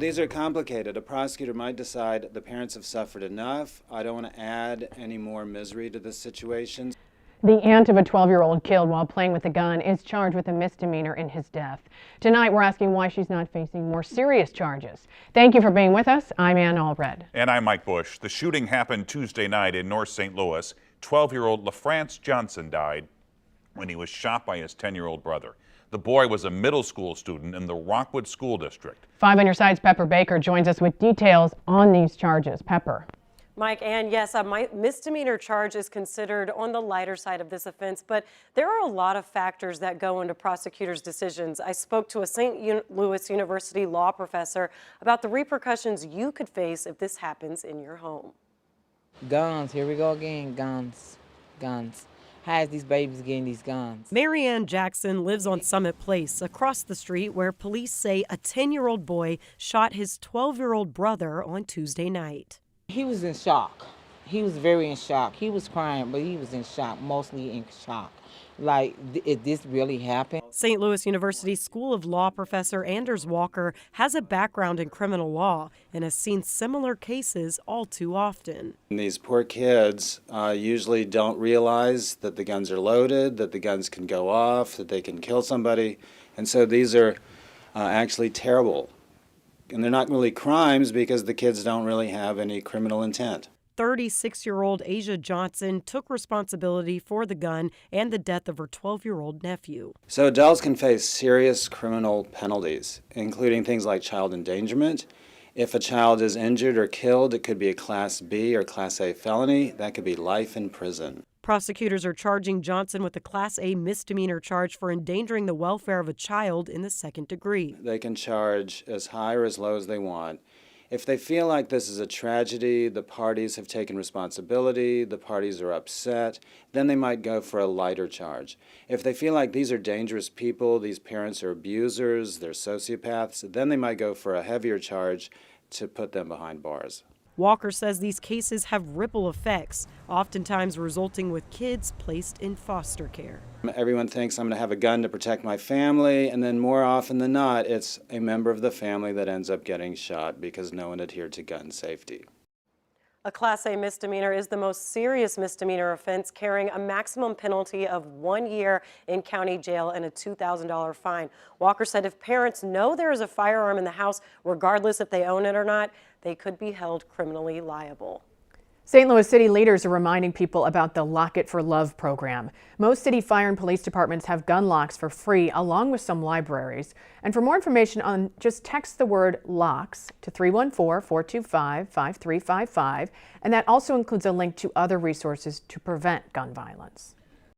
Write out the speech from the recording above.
These are complicated. A prosecutor might decide the parents have suffered enough. I don't want to add any more misery to this situation. The aunt of a 12-year-old killed while playing with a gun is charged with a misdemeanor in his death. Tonight, we're asking why she's not facing more serious charges. Thank you for being with us. I'm Ann Allred. And I'm Mike Bush. The shooting happened Tuesday night in North St. Louis. 12-year-old LaFrance Johnson died when he was shot by his 10-year-old brother. The boy was a middle school student in the Rockwood School District. 5 on your side's Pepper Baker joins us with details on these charges. Pepper. Mike, and yes, a misdemeanor charge is considered on the lighter side of this offense, but there are a lot of factors that go into prosecutors' decisions. I spoke to a St. Louis University law professor about the repercussions you could face if this happens in your home. Guns, here we go again, guns. How is these babies getting these guns? Marianne Jackson lives on Summit Place, across the street where police say a 10-year-old boy shot his 12-year-old brother on Tuesday night. He was in shock. He was very in shock. He was crying, but he was in shock, mostly in shock. Like, did this really happen? St. Louis University School of Law professor Anders Walker has a background in criminal law and has seen similar cases all too often. And these poor kids usually don't realize that the guns are loaded, that the guns can go off, that they can kill somebody. And so these are actually terrible. And they're not really crimes because the kids don't really have any criminal intent. 36-year-old Asia Johnson took responsibility for the gun and the death of her 12-year-old nephew. So adults can face serious criminal penalties, including things like child endangerment. If a child is injured or killed, it could be a Class B or Class A felony. That could be life in prison. Prosecutors are charging Johnson with a Class A misdemeanor charge for endangering the welfare of a child in the second degree. They can charge as high or as low as they want. If they feel like this is a tragedy, the parties have taken responsibility, the parties are upset, then they might go for a lighter charge. If they feel like these are dangerous people, these parents are abusers, they're sociopaths, then they might go for a heavier charge to put them behind bars. Walker says these cases have ripple effects, oftentimes resulting with kids placed in foster care. Everyone thinks I'm going to have a gun to protect my family, and then more often than not, it's a member of the family that ends up getting shot because no one adhered to gun safety. A Class A misdemeanor is the most serious misdemeanor offense, carrying a maximum penalty of 1 year in county jail and a $2,000 fine. Walker said if parents know there is a firearm in the house, regardless if they own it or not, they could be held criminally liable. St. Louis city leaders are reminding people about the Lock It for Love program. Most city fire and police departments have gun locks for free, along with some libraries. And for more information on, just text the word LOCKS to 314-425-5355. And that also includes a link to other resources to prevent gun violence.